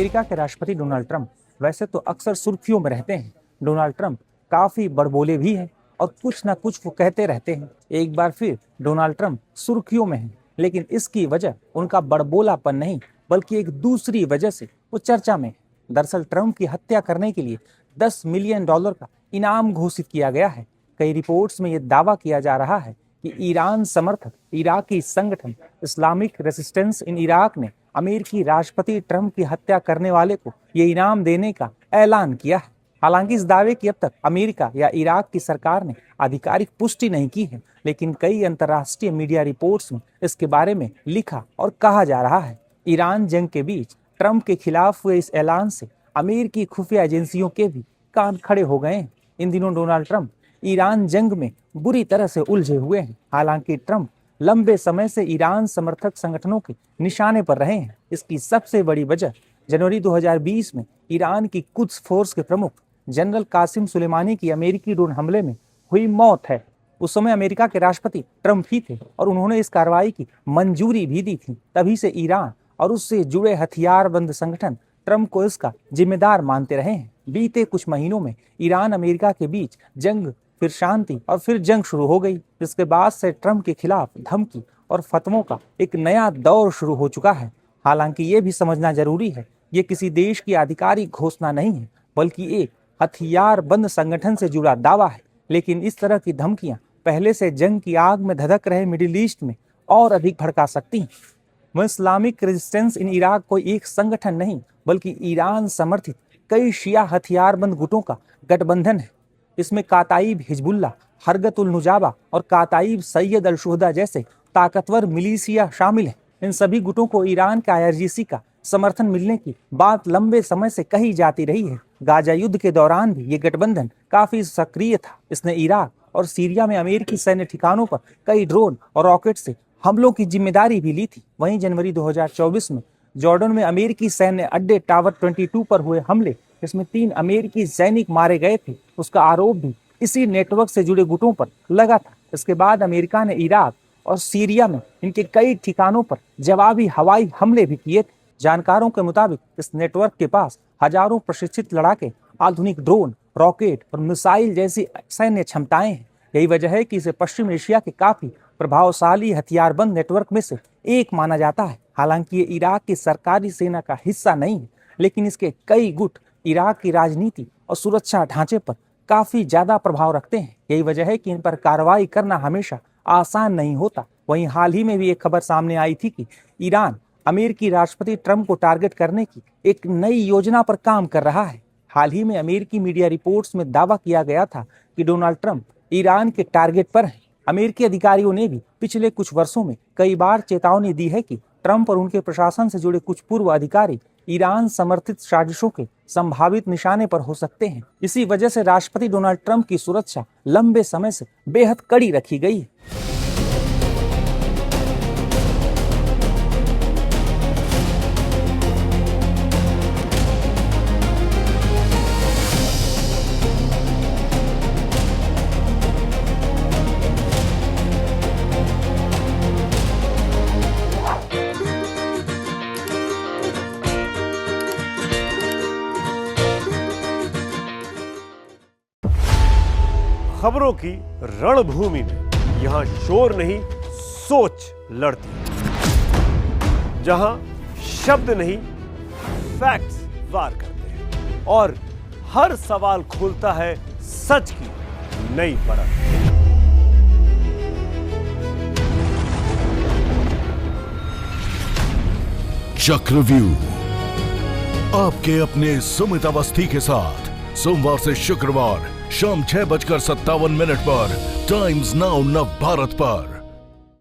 America के राष्ट्रपति Donald Trump वैसे तो अक्सर सुर्खियों में रहते हैं। डोनाल्ड ट्रंप काफी बड़बोले भी हैं और कुछ ना कुछ वो कहते रहते हैं। एक बार फिर डोनाल्ड ट्रंप सुर्खियों में हैं, लेकिन इसकी वजह उनका बड़बोलापन नहीं बल्कि एक दूसरी वजह से वो चर्चा में है। दरअसल ट्रंप की हत्या करने के लिए $10 मिलियन का इनाम घोषित किया गया है। कई रिपोर्ट्स में यह दावा किया जा रहा है कि ईरान समर्थक इराकी संगठन इस्लामिक रेसिस्टेंस इन इराक ने अमेरिकी राष्ट्रपति ट्रंप की हत्या करने वाले को ये इनाम देने का ऐलान किया है। हालांकि इस दावे की अब तक अमेरिका या इराक की सरकार ने आधिकारिक पुष्टि नहीं की है, लेकिन कई अंतर्राष्ट्रीय मीडिया रिपोर्ट्स में इसके बारे में लिखा और कहा जा रहा है। ईरान जंग के बीच ट्रंप के खिलाफ हुए इस ऐलान से अमेरिकी खुफिया एजेंसियों के भी कान खड़े हो गए हैं। इन दिनों डोनाल्ड ट्रंप ईरान जंग में बुरी तरह से उलझे हुए हैं। हालांकि ट्रंप लंबे समय से ईरान समर्थक संगठनों के निशाने पर रहे हैं। इसकी सबसे बड़ी वजह जनवरी 2020 में ईरान की कुद्स फोर्स के प्रमुख जनरल कासिम सुलेमानी की अमेरिकी ड्रोन हमले में हुई मौत है। उस समय अमेरिका के राष्ट्रपति ट्रंप ही थे और उन्होंने इस कार्रवाई की मंजूरी भी दी थी। तभी से ईरान और उससे जुड़े हथियारबंद संगठन ट्रंप को इसका जिम्मेदार मानते रहे हैं। बीते कुछ महीनों में ईरान अमेरिका के बीच जंग, फिर शांति और फिर जंग शुरू हो गई। इसके बाद से ट्रंप के खिलाफ धमकी और फतवों का एक नया दौर शुरू हो चुका है। हालांकि ये भी समझना जरूरी है, ये किसी देश की आधिकारिक घोषणा नहीं है बल्कि एक हथियारबंद संगठन से जुड़ा दावा है। लेकिन इस तरह की धमकियां पहले से जंग की आग में धधक रहे मिडिल ईस्ट में और अधिक भड़का सकती हैं। वह इस्लामिक रेजिस्टेंस इन इराक कोई एक संगठन नहीं बल्कि ईरान समर्थित कई शिया हथियारबंद गुटों का गठबंधन है। इसमें काताइब हिजबुल्ला, हरगत उल नुजाबा और काताइब सैयद अल शुहदा जैसे ताकतवर मिलिशिया शामिल हैं। इन सभी गुटों को ईरान के IRGC का समर्थन मिलने की बात लंबे समय से कही जाती रही है। गाजा युद्ध के दौरान भी ये गठबंधन काफी सक्रिय था। इसने इराक और सीरिया में अमेरिकी सैन्य ठिकानों पर कई ड्रोन और रॉकेट से हमलों की जिम्मेदारी भी ली थी। वहीं जनवरी 2024 में जॉर्डन में अमेरिकी सैन्य अड्डे टावर 22 पर हुए हमले, इसमें 3 अमेरिकी सैनिक मारे गए थे, उसका आरोप भी इसी नेटवर्क से जुड़े गुटों पर लगा था। इसके बाद अमेरिका ने इराक और सीरिया में इनके कई ठिकानों पर जवाबी हवाई हमले भी किए थे। जानकारों के मुताबिक इस नेटवर्क के पास हजारों प्रशिक्षित लड़ाके, आधुनिक ड्रोन, रॉकेट और मिसाइल जैसी सैन्य क्षमताएं हैं। यही वजह है कि इसे पश्चिम एशिया के काफी प्रभावशाली हथियारबंद नेटवर्क में से एक माना जाता है। हालांकि ये इराक की सरकारी सेना का हिस्सा नहीं है, लेकिन इसके कई गुट इराक की राजनीति और सुरक्षा ढांचे पर काफी ज्यादा प्रभाव रखते हैं। यही वजह है कि इन पर कार्रवाई करना हमेशा आसान नहीं होता। वहीं हाल ही में भी एक खबर सामने आई थी कि ईरान अमेरिकी राष्ट्रपति ट्रंप को टारगेट करने की एक नई योजना पर काम कर रहा है। हाल ही में अमेरिकी मीडिया रिपोर्ट्स में दावा किया गया था कि डोनाल्ड ट्रंप ईरान के टारगेट पर हैं। अमेरिकी अधिकारियों ने भी पिछले कुछ वर्षों में कई बार चेतावनी दी है कि ट्रंप और उनके प्रशासन से जुड़े कुछ पूर्व अधिकारी ईरान समर्थित साजिशों के संभावित निशाने पर हो सकते हैं। इसी वजह से राष्ट्रपति डोनाल्ड ट्रंप की सुरक्षा लंबे समय से बेहद कड़ी रखी गई है। खबरों की रणभूमि में यहां शोर नहीं, सोच लड़ती है। जहां शब्द नहीं, फैक्ट्स वार करते हैं और हर सवाल खोलता है सच की नई परत। चक्रव्यूह आपके अपने सुमित अवस्थी के साथ सोमवार से शुक्रवार शाम 6:57 पर टाइम्स नाउ नव भारत पर।